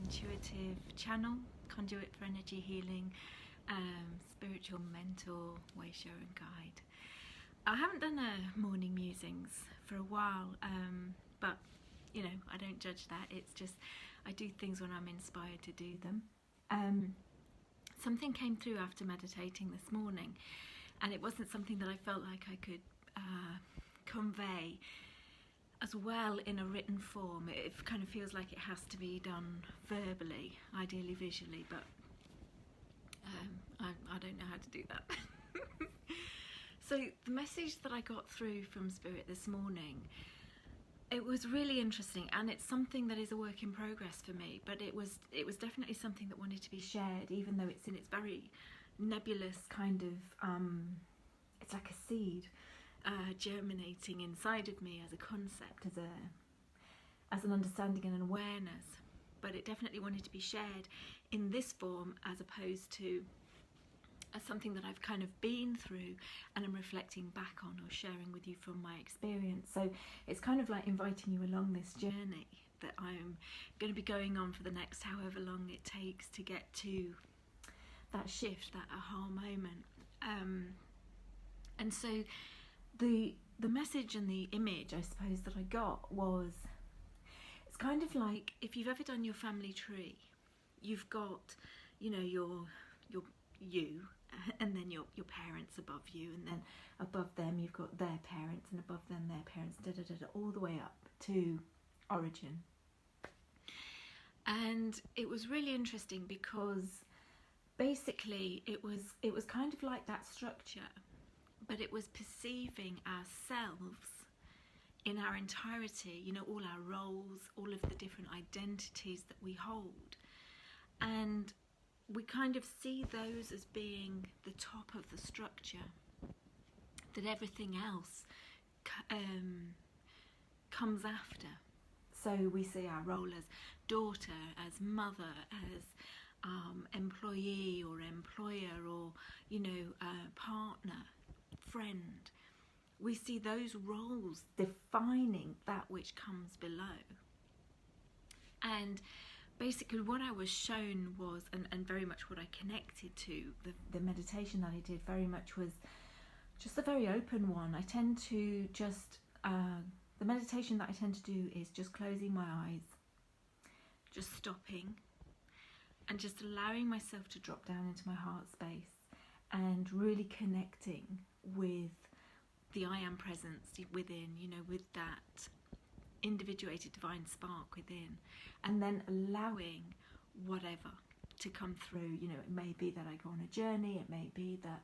intuitive channel, conduit for energy healing, spiritual mentor, way shower and guide. I haven't done a morning musings for a while, but you know, I don't judge that. It's just I do things when I'm inspired to do them. Something came through after meditating this morning, and it wasn't something that I felt like I could convey as well in a written form. It kind of feels like it has to be done verbally, ideally visually, but I don't know how to do that. So the message that I got through from Spirit this morning, it was really interesting, and it's something that is a work in progress for me, but it was definitely something that wanted to be shared, even though it's in its very nebulous kind of it's like a seed germinating inside of me as a concept, as an understanding and an awareness. But it definitely wanted to be shared in this form, as opposed to as something that I've kind of been through and I'm reflecting back on or sharing with you from my experience. So it's kind of like inviting you along this journey that I'm going to be going on for the next however long it takes to get to that shift, that aha moment. And so the message and the image, I suppose, that I got was, it's kind of like if you've ever done your family tree, you've got, you know, your you, and then your parents above you, and then above them you've got their parents, and above them their parents, all the way up to origin. And it was really interesting because basically it was kind of like that structure, but it was perceiving ourselves in our entirety, you know, all our roles, all of the different identities that we hold. And we kind of see those as being the top of the structure, that everything else comes after. So we see our role as daughter, as mother, as employee or employer, or, you know, partner, friend. We see those roles defining that which comes below. And basically what I was shown was, and very much what I connected to, the meditation that I did very much was just a very open one. I tend to just, the meditation that I tend to do is just closing my eyes, just stopping, and just allowing myself to drop down into my heart space and really connecting with the I am presence within, you know, with that individuated divine spark within, and then allowing whatever to come through. You know, it may be that I go on a journey, it may be that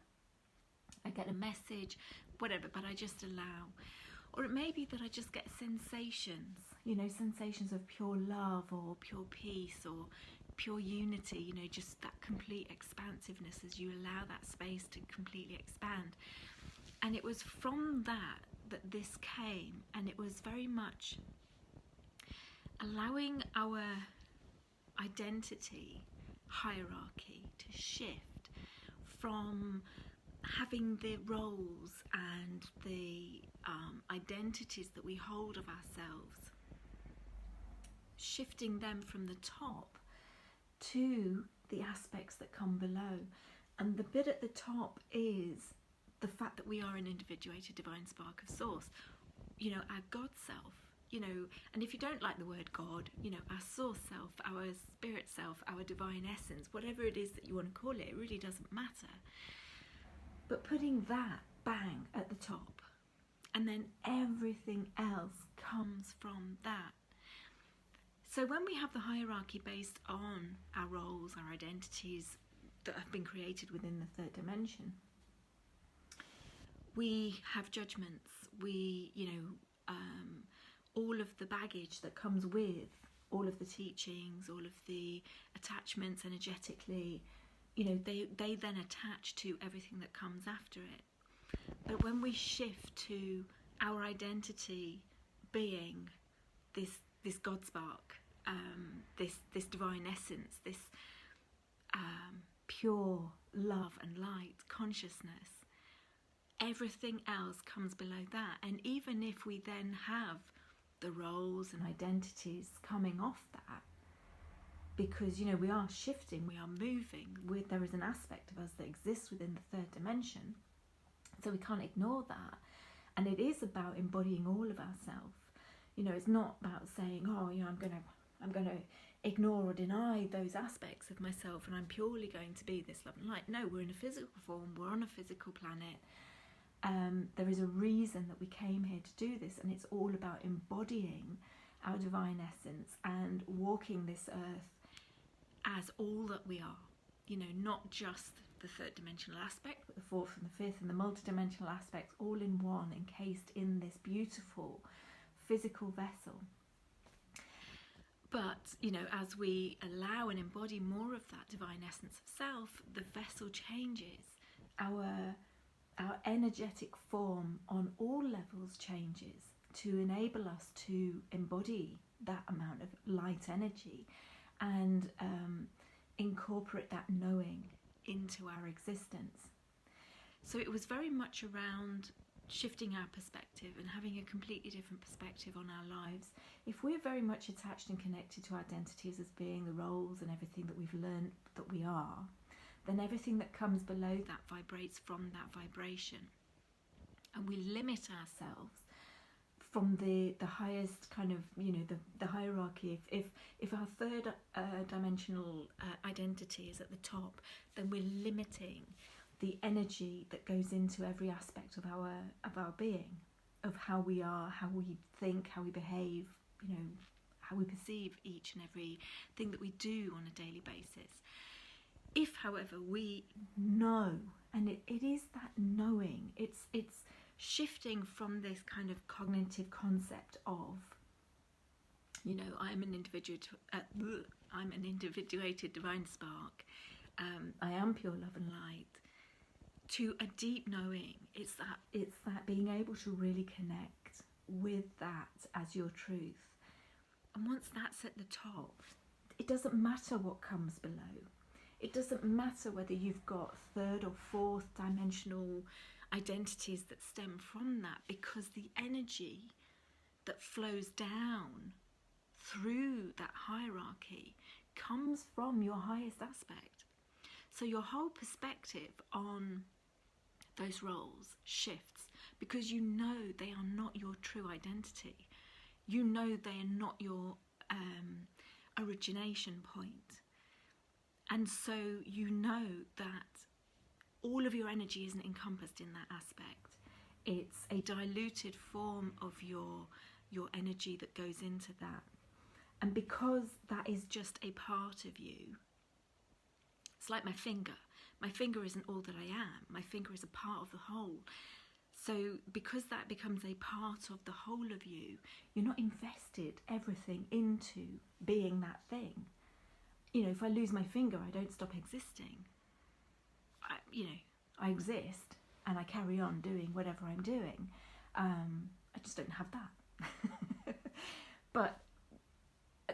I get a message, whatever, but I just allow. Or it may be that I just get sensations, you know, sensations of pure love or pure peace or pure unity, you know, just that complete expansiveness as you allow that space to completely expand. And it was from that this came, and it was very much allowing our identity hierarchy to shift from having the roles and the identities that we hold of ourselves, shifting them from the top to the aspects that come below. And the bit at the top is the fact that we are an individuated divine spark of source, you know, our God self, you know. And if you don't like the word God, you know, our source self, our spirit self, our divine essence, whatever it is that you want to call it, it really doesn't matter. But putting that bang at the top, and then everything else comes from that. So when we have the hierarchy based on our roles, our identities that have been created within the third dimension, we have judgments, we, you know, all of the baggage that comes with all of the teachings, all of the attachments energetically, you know, they then attach to everything that comes after it. But when we shift to our identity being this God spark, this divine essence, this pure love and light consciousness, everything else comes below that. And even if we then have the roles and identities coming off that, because, you know, we are shifting, we are moving. There is an aspect of us that exists within the third dimension, so we can't ignore that. And it is about embodying all of ourselves. You know, it's not about saying, oh, you know, I'm going to ignore or deny those aspects of myself and I'm purely going to be this love and light. No, we're in a physical form, we're on a physical planet. There is a reason that we came here to do this, and it's all about embodying our divine essence and walking this earth as all that we are. You know, not just the third dimensional aspect, but the fourth and the fifth and the multidimensional aspects all in one, encased in this beautiful physical vessel. But, you know, as we allow and embody more of that divine essence of self, the vessel changes. Our energetic form on all levels changes to enable us to embody that amount of light energy and incorporate that knowing into our existence. So it was very much around shifting our perspective and having a completely different perspective on our lives. If we're very much attached and connected to identities as being the roles and everything that we've learned that we are, then everything that comes below that vibrates from that vibration. And we limit ourselves from the highest kind of, you know, the hierarchy. If our third dimensional identity is at the top, then we're limiting the energy that goes into every aspect of our being, of how we are, how we think, how we behave, you know, how we perceive each and every thing that we do on a daily basis. If, however, we know, and it is that knowing, it's shifting from this kind of cognitive concept of, you know, I'm an individuated divine spark, I am pure love and light, to a deep knowing. It's that being able to really connect with that as your truth. And once that's at the top, it doesn't matter what comes below. It doesn't matter whether you've got third or fourth dimensional identities that stem from that, because the energy that flows down through that hierarchy comes from your highest aspect. So your whole perspective on those roles shifts, because you know they are not your true identity. You know they are not your origination point. And so you know that all of your energy isn't encompassed in that aspect. It's a diluted form of your energy that goes into that. And because that is just a part of you, it's like my finger. My finger isn't all that I am. My finger is a part of the whole. So because that becomes a part of the whole of you, you're not invested everything into being that thing. You know, if I lose my finger, I don't stop existing. I exist and I carry on doing whatever I'm doing. I just don't have that. But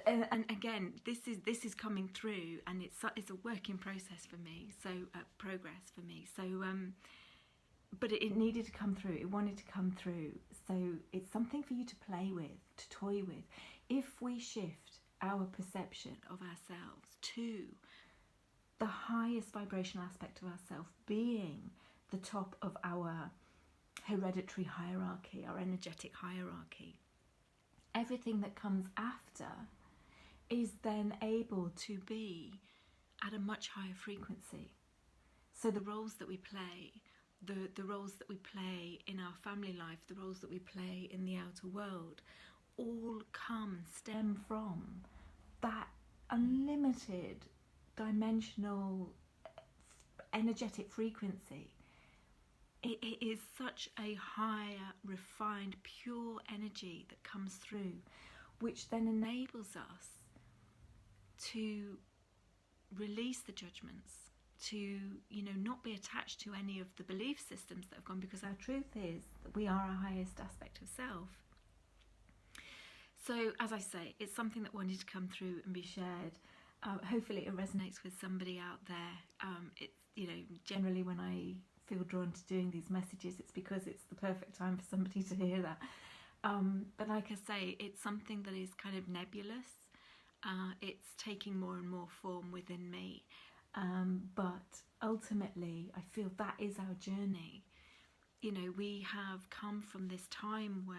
and again, this is coming through, and it's a work in process for me. So progress for me. So but it needed to come through. It wanted to come through. So it's something for you to play with, to toy with. If we shift our perception of ourselves to the highest vibrational aspect of ourselves being the top of our hereditary hierarchy, our energetic hierarchy, everything that comes after is then able to be at a much higher frequency. So the roles that we play, the roles that we play in our family life, the roles that we play in the outer world, all stem from that unlimited dimensional energetic frequency. It is such a higher, refined, pure energy that comes through, which then enables us to release the judgments, to, you know, not be attached to any of the belief systems that have gone, because our truth is that we are our highest aspect of self. So, as I say, it's something that wanted to come through and be shared. Hopefully it resonates with somebody out there. It's, you know, generally when I feel drawn to doing these messages, it's because it's the perfect time for somebody to hear that. But like I say, it's something that is kind of nebulous, It's taking more and more form within me. But ultimately, I feel that is our journey. You know, we have come from this time where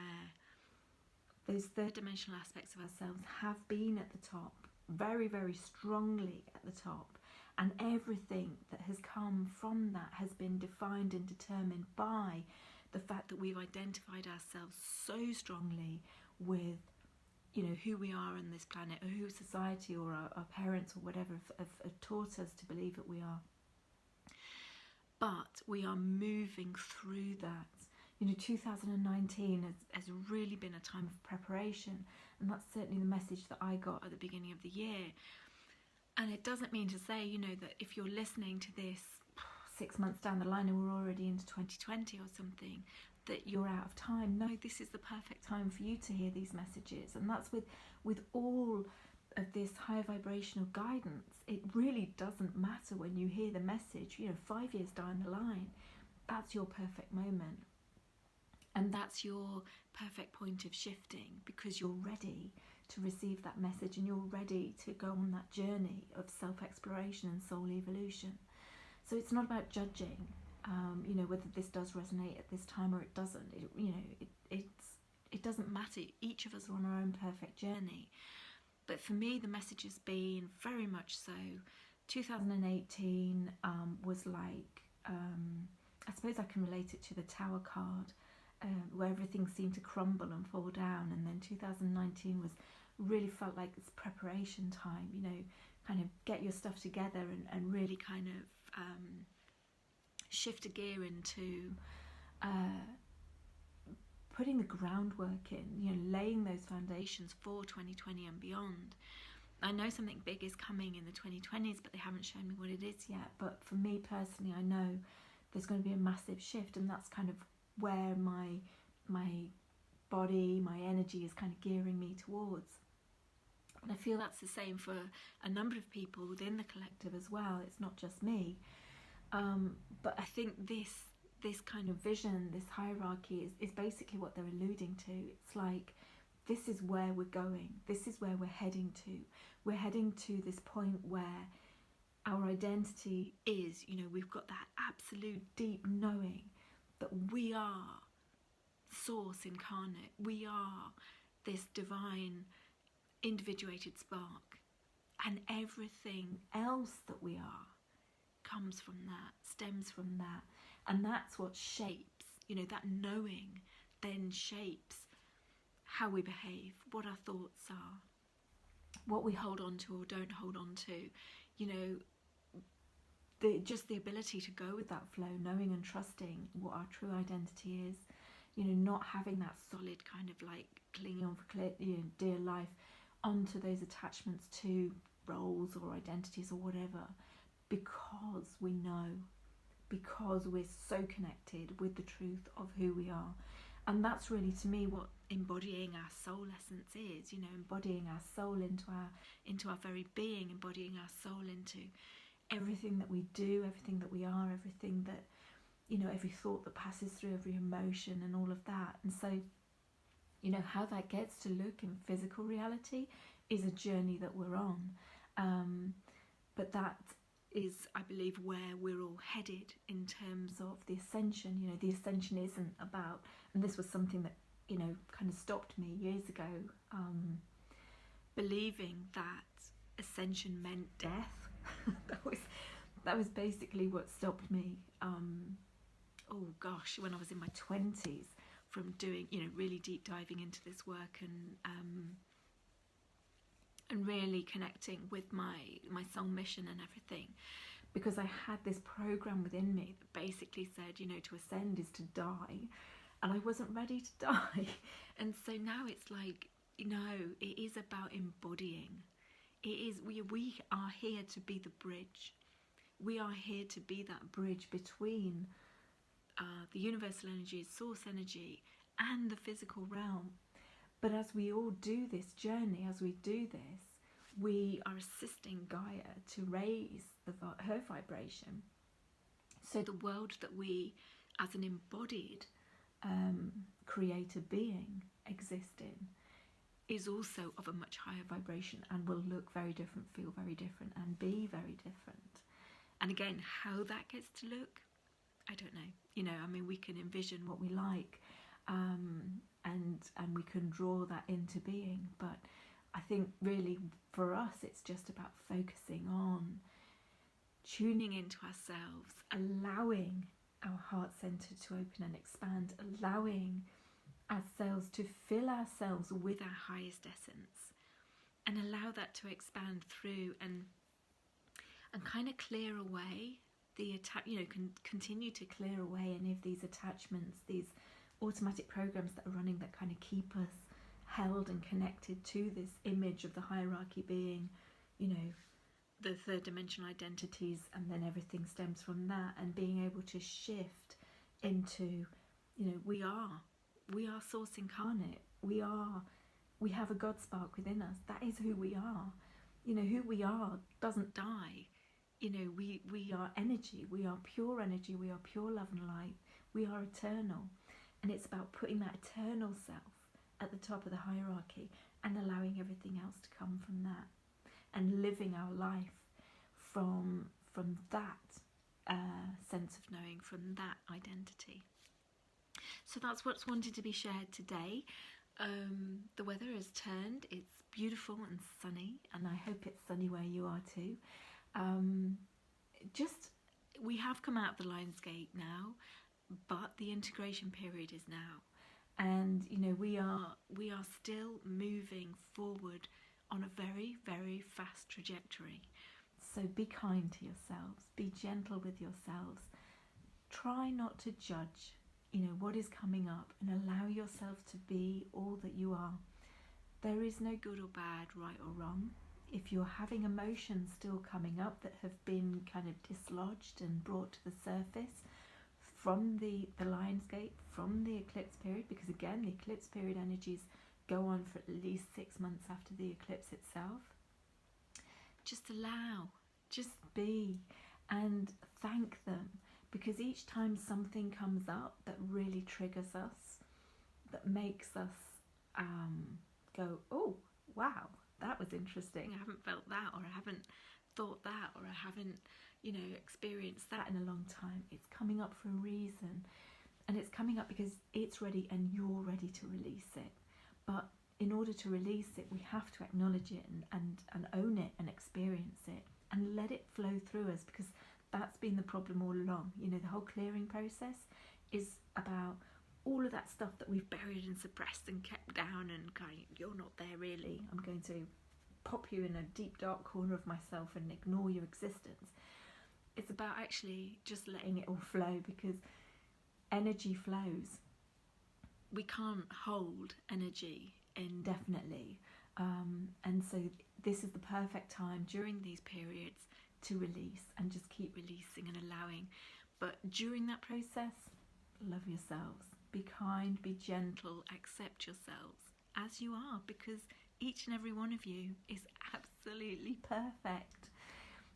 those third dimensional aspects of ourselves have been at the top, very, very strongly at the top. And everything that has come from that has been defined and determined by the fact that we've identified ourselves so strongly with, you know, who we are on this planet, or who society or our parents or whatever have taught us to believe that we are. But we are moving through that. You know, 2019 has really been a time of preparation, and that's certainly the message that I got at the beginning of the year. And it doesn't mean to say, you know, that if you're listening to this 6 months down the line and we're already into 2020 or something, that you're out of time. No, this is the perfect time for you to hear these messages. And that's with all of this high vibrational guidance. It really doesn't matter when you hear the message, you know, 5 years down the line, that's your perfect moment. And that's your perfect point of shifting, because you're ready to receive that message and you're ready to go on that journey of self-exploration and soul evolution. So it's not about judging, you know, whether this does resonate at this time or it doesn't. It doesn't matter. Each of us are on our own perfect journey. But for me, the message has been very much so. 2018 was like, I suppose I can relate it to the Tower card, where everything seemed to crumble and fall down. And then 2019 really felt like it's preparation time, you know, kind of get your stuff together and really kind of shift a gear into putting the groundwork in, you know, laying those foundations for 2020 and beyond. I know something big is coming in the 2020s, but they haven't shown me what it is yet. But for me personally, I know there's going to be a massive shift, and that's kind of where my body, my energy is kind of gearing me towards. And I feel that's the same for a number of people within the collective as well. It's not just me. But I think this kind of vision, this hierarchy is basically what they're alluding to. It's like, this is where we're going. This is where we're heading to. We're heading to this point where our identity is, you know, we've got that absolute deep knowing that we are source incarnate. We are this divine individuated spark, and everything else that we are comes from that, stems from that. And that's what shapes, you know, that knowing then shapes how we behave, what our thoughts are, what we hold on to or don't hold on to, you know, just the ability to go with that flow, knowing and trusting what our true identity is, you know, not having that solid kind of like clinging on for dear life onto those attachments to roles or identities or whatever, because we know, because we're so connected with the truth of who we are. And that's really, to me, what embodying our soul essence is, you know, embodying our soul into our very being, embodying our soul into everything that we do, everything that we are, everything that, you know, every thought that passes through, every emotion and all of that. And so, you know, how that gets to look in physical reality is a journey that we're on. But that is, I believe, where we're all headed in terms of the ascension. You know, the ascension isn't about, and this was something that, you know, kind of stopped me years ago, believing that ascension meant death. that was basically what stopped me. Oh gosh, when I was in my 20s, from doing, you know, really deep diving into this work and really connecting with my soul mission and everything, because I had this program within me that basically said, you know, to ascend is to die, and I wasn't ready to die. And so now it's like, you know, it is about embodying. It is, we are here to be the bridge. We are here to be that bridge between the universal energy, source energy, and the physical realm. But as we all do this journey, as we do this, we are assisting Gaia to raise her vibration. So the world that we, as an embodied creator being, exist in, is also of a much higher vibration and will look very different, feel very different, and be very different. And again, how that gets to look, I don't know. You know, I mean, we can envision what we like, and we can draw that into being. But I think really for us, it's just about focusing on tuning into ourselves, allowing our heart center to open and expand, allowing ourselves to fill ourselves with our highest essence, and allow that to expand through and kind of clear away the continue to clear away any of these attachments, these automatic programs that are running that kind of keep us held and connected to this image of the hierarchy being, you know, the third dimensional identities, and then everything stems from that, and being able to shift into, you know, we are source incarnate. We have a God spark within us. That is who we are. You know, who we are doesn't die. You know, we are energy. We are pure energy. We are pure love and light. We are eternal. And it's about putting that eternal self at the top of the hierarchy and allowing everything else to come from that, and living our life from that sense of knowing, from that identity. So that's what's wanted to be shared today. The weather has turned. It's beautiful and sunny, and I hope it's sunny where you are too. We have come out of the Lion's Gate now, but the integration period is now, and you know, we are still moving forward on a very, very fast trajectory. So be kind to yourselves, be gentle with yourselves, try not to judge, you know, what is coming up, and allow yourself to be all that you are. There is no good or bad, right or wrong. If you're having emotions still coming up that have been kind of dislodged and brought to the surface from the Lion's Gate, from the eclipse period, because again, the eclipse period energies go on for at least 6 months after the eclipse itself. Just allow, just be, and thank them, because each time something comes up that really triggers us, that makes us go, oh, wow, that was interesting. I haven't felt that, or I haven't thought that, or I haven't, you know, experienced that in a long time. It's coming up for a reason, and it's coming up because it's ready and you're ready to release it. But in order to release it, we have to acknowledge it and own it and experience it and let it flow through us, because that's been the problem all along. You know, the whole clearing process is about all of that stuff that we've buried and suppressed and kept down and kind of, you're not there really, I'm going to pop you in a deep dark corner of myself and ignore your existence. It's about actually just letting it all flow, because energy flows. We can't hold energy indefinitely, and so this is the perfect time during these periods to release and just keep releasing and allowing. But during that process, love yourselves, be kind, be gentle, accept yourselves as you are, because each and every one of you is absolutely perfect,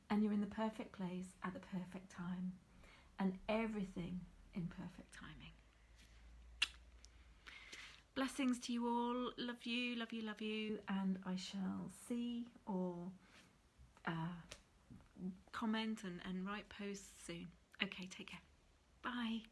and you're in the perfect place at the perfect time, and everything in perfect timing. Blessings to you all. Love you, love you, love you, and I shall see or comment and write posts soon. Okay, take care. Bye.